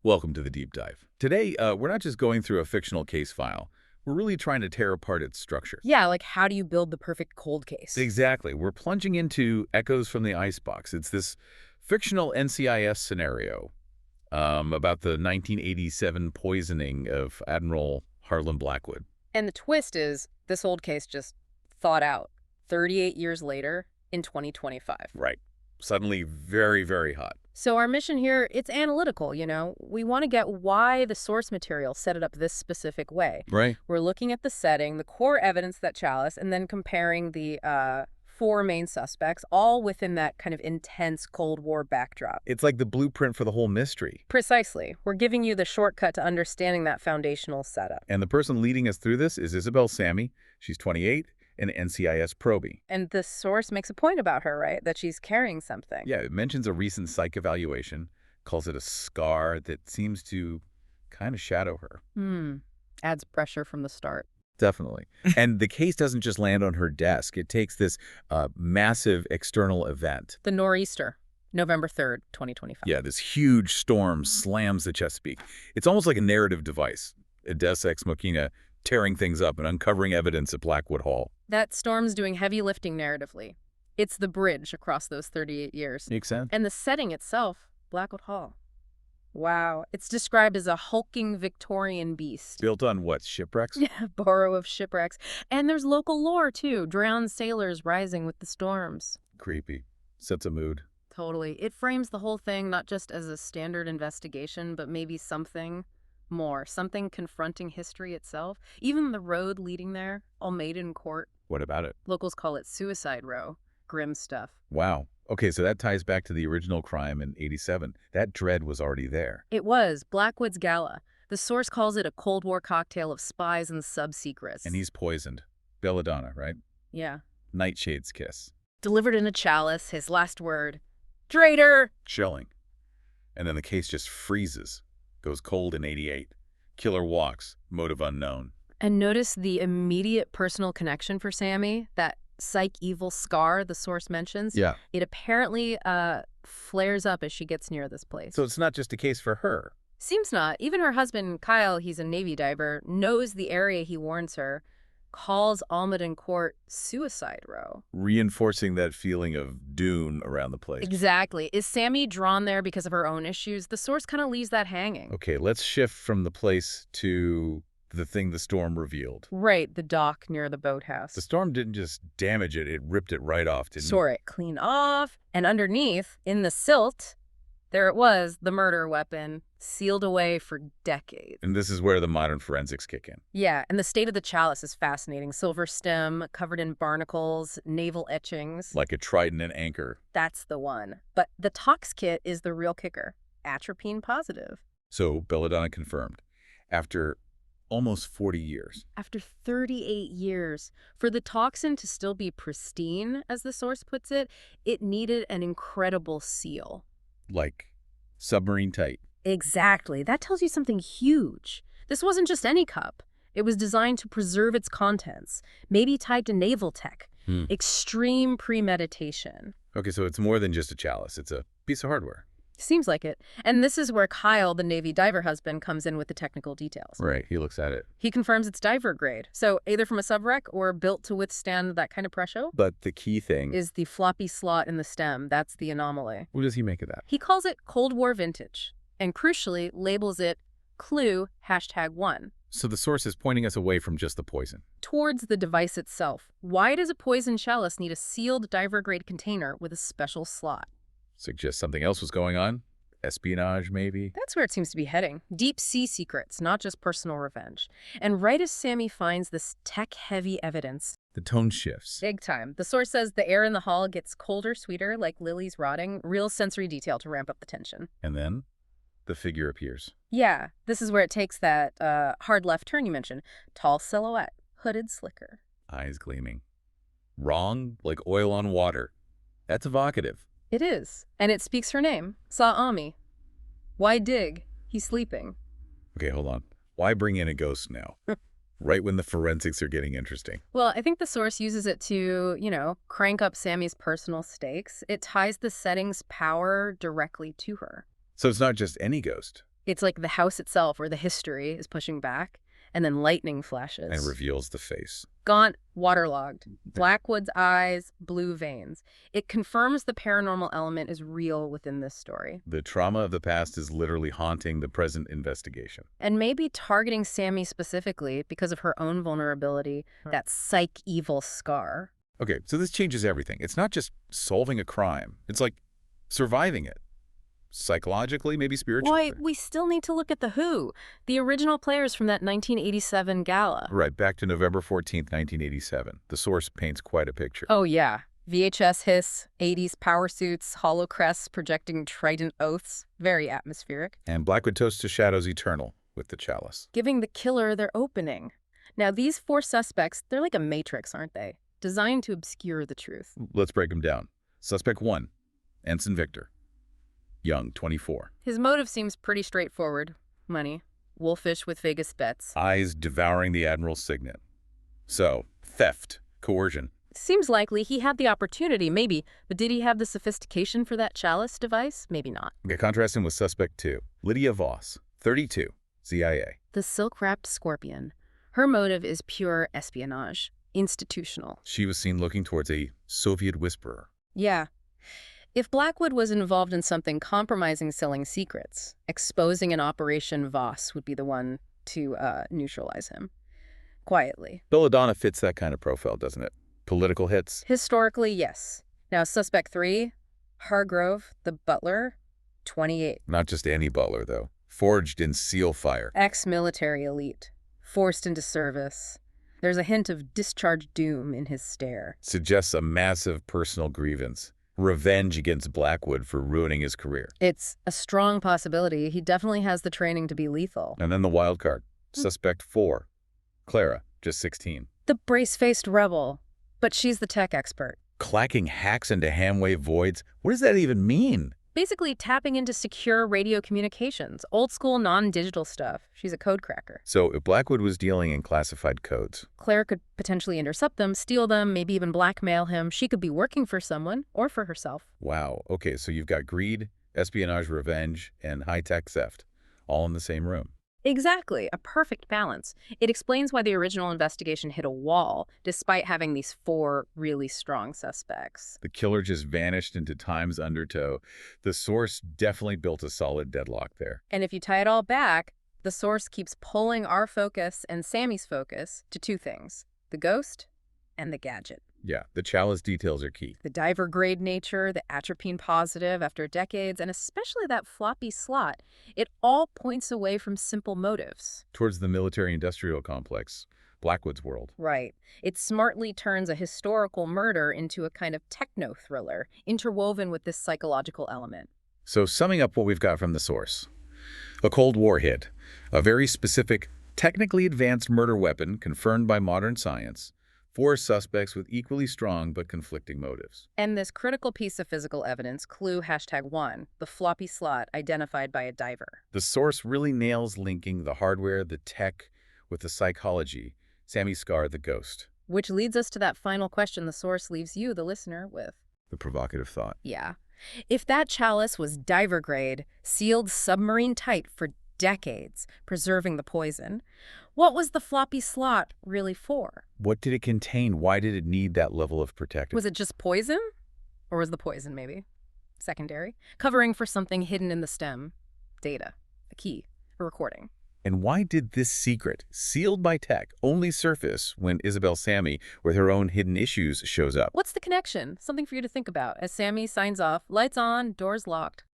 Welcome to the Deep Dive. Today, we're not just going through a fictional case file. We're really trying to tear apart its structure. Yeah, like how do you build the perfect cold case? Exactly. We're plunging into Echoes from the Icebox. It's this fictional NCIS scenario about the 1987 poisoning of Admiral Harlan Blackwood. And the twist is this old case just thawed out 38 years later in 2025. Right. Suddenly very, very hot. So our mission here, it's analytical, We want to get why the source material set it up this specific way. Right. We're looking at the setting, the core evidence that Chalice, and then comparing the four main suspects, all within that kind of intense Cold War backdrop. It's like the blueprint for the whole mystery. Precisely. We're giving you the shortcut to understanding that foundational setup. And the person leading us through this is Isabel Sammy. She's 28. An NCIS probie. And the source makes a point about her, right? That she's carrying something. Yeah, it mentions a recent psych evaluation, calls it a scar that seems to kind of shadow her. Adds pressure from the start. Definitely. And the case doesn't just land on her desk. It takes this massive external event. The nor'easter, November 3rd, 2025. Yeah, this huge storm slams the Chesapeake. It's almost like a narrative device, a deus ex machina, tearing things up and uncovering evidence at Blackwood Hall. That storm's doing heavy lifting narratively. It's the bridge across those 38 years. Makes sense. And the setting itself, Blackwood Hall. Wow. It's described as a hulking Victorian beast. Built on what, shipwrecks? Yeah, borough of shipwrecks. And there's local lore, too. Drowned sailors rising with the storms. Creepy. Sets a mood. Totally. It frames the whole thing not just as a standard investigation, but maybe something more, something confronting history itself. Even the road leading there, all made in court. What about it? Locals call it Suicide Row. Grim stuff. Wow. Okay, so that ties back to the original crime in '87. That dread was already there. It was Blackwood's Gala. The source calls it a Cold War cocktail of spies and sub-secrets. And he's poisoned. Belladonna, right? Yeah. Nightshade's kiss. Delivered in a chalice, his last word. Traitor! Chilling. And then the case just freezes. Goes cold in '88. Killer walks. Motive unknown. And notice the immediate personal connection for Sammy, that psych evil scar the source mentions. Yeah. It apparently flares up as she gets near this place. So it's not just a case for her. Seems not. Even her husband, Kyle, he's a Navy diver, knows the area he warns her, calls Almaden Court Suicide Row. Reinforcing that feeling of doom around the place. Exactly. Is Sammy drawn there because of her own issues? The source kind of leaves that hanging. Okay, let's shift from the place to the thing the storm revealed. Right, the dock near the boathouse. The storm didn't just damage it, it ripped it right off, didn't it? Tore it clean off. And underneath, in the silt, there it was, the murder weapon, sealed away for decades. And this is where the modern forensics kick in. Yeah, and the state of the chalice is fascinating. Silver stem, covered in barnacles, naval etchings. Like a trident and anchor. That's the one. But the tox kit is the real kicker. Atropine positive. So, Belladonna confirmed. After almost 40 years. After 38 years, for the toxin to still be pristine, as the source puts it, it needed an incredible seal. Like submarine tight. Exactly. That tells you something huge. This wasn't just any cup. It was designed to preserve its contents, maybe tied to naval tech. Extreme premeditation. Okay, so it's more than just a chalice. It's a piece of hardware. Seems like it. And this is where Kyle, the Navy diver husband, comes in with the technical details. Right, he looks at it. He confirms it's diver grade, so either from a subwreck or built to withstand that kind of pressure. But the key thing Is the floppy slot in the stem. That's the anomaly. What does he make of that? He calls it Cold War vintage, and crucially labels it Clue #1. So the source is pointing us away from just the poison. Towards the device itself. Why does a poison chalice need a sealed diver-grade container with a special slot? Suggests something else was going on? Espionage, maybe? That's where it seems to be heading. Deep sea secrets, not just personal revenge. And right as Sammy finds this tech-heavy evidence, The tone shifts. big time. The source says the air in the hall gets colder, sweeter, like lilies rotting. Real sensory detail to ramp up the tension. And then the figure appears. Yeah, this is where it takes that hard left turn you mentioned. Tall silhouette, hooded slicker. Eyes gleaming. Wrong, like oil on water. That's evocative. It is. And it speaks her name. Saw Ami. Why dig? He's sleeping. Okay, hold on. Why bring in a ghost now? Right when the forensics are getting interesting. Well, I think the source uses it to, crank up Sammy's personal stakes. It ties the setting's power directly to her. So it's not just any ghost. It's like the house itself or the history is pushing back, and then lightning And flashes. reveals the face. Gaunt, waterlogged. Blackwood's eyes, blue veins. It confirms the paranormal element is real within this story. The trauma of the past is literally haunting the present investigation. And maybe targeting Sammy specifically because of her own vulnerability, that psych evil scar. Okay, so this changes everything. It's not just solving a crime. It's like surviving it. Psychologically, maybe spiritually. Boy, we still need to look at the Who, the original players from that 1987 gala. Right, back to November 14th, 1987. The source paints quite a picture. Oh, yeah. VHS hiss, 80s power suits, hollow crests projecting trident oaths. Very atmospheric. And Blackwood toasts to shadows eternal with the chalice. Giving the killer their opening. Now, these 4 suspects, they're like a matrix, aren't they? Designed to obscure the truth. Let's break them down. Suspect 1, Ensign Victor. Young, 24. His motive seems pretty straightforward. Money. Wolfish with Vegas bets. Eyes devouring the Admiral's signet. So, theft, coercion. Seems likely he had the opportunity, maybe, but did he have the sophistication for that chalice device? Maybe not. Okay, contrast him with Suspect 2, Lydia Voss, 32, CIA. The silk-wrapped scorpion. Her motive is pure espionage. Institutional. She was seen looking towards a Soviet whisperer. Yeah. If Blackwood was involved in something compromising selling secrets, exposing an Operation Voss would be the one to neutralize him. Quietly. Belladonna fits that kind of profile, doesn't it? Political hits. Historically, yes. Now, Suspect 3, Hargrove, the butler, 28. Not just any butler, though. Forged in SEAL fire. Ex-military elite. Forced into service. There's a hint of discharged doom in his stare. Suggests a massive personal grievance. Revenge against Blackwood for ruining his career. It's a strong possibility. He definitely has the training to be lethal. And then the wild card. Suspect 4, Clara, just 16. The brace-faced rebel. But she's the tech expert. Clacking hacks into ham-wave voids? What does that even mean? Basically tapping into secure radio communications, old-school non-digital stuff. She's a code cracker. So if Blackwood was dealing in classified codes, Claire could potentially intercept them, steal them, maybe even blackmail him. She could be working for someone or for herself. wow, okay, so you've got greed, espionage, revenge, and high-tech theft, all in the same room. Exactly, a perfect balance. It explains why the original investigation hit a wall, despite having these 4 really strong suspects. The killer just vanished into time's undertow. The source definitely built a solid deadlock there. And if you tie it all back, the source keeps pulling our focus and Sammy's focus to 2 things, the ghost and the gadget. Yeah, the chalice details are key. The diver-grade nature, the atropine positive after decades, and especially that floppy slot, it all points away from simple motives. Towards the military-industrial complex, Blackwood's world. Right. It smartly turns a historical murder into a kind of techno-thriller, interwoven with this psychological element. So summing up what we've got from the source. A Cold War hit, a very specific, technically advanced murder weapon confirmed by modern science, 4 suspects with equally strong but conflicting motives. And this critical piece of physical evidence, clue #1, the floppy slot identified by a diver. The source really nails linking the hardware, the tech, with the psychology, Sammy Scar, the ghost. Which leads us to that final question the source leaves you, the listener, with. The provocative thought. Yeah. If that chalice was diver grade, sealed submarine tight for decades, preserving the poison, what was the floppy slot really for? What did it contain? Why did it need that level of protection? Was it just poison? Or was the poison maybe secondary? Covering for something hidden in the stem. Data. A key. A recording. And why did this secret, sealed by tech, only surface when Isabel Sammy, with her own hidden issues, shows up? What's the connection? Something for you to think about as Sammy signs off, lights on, doors locked.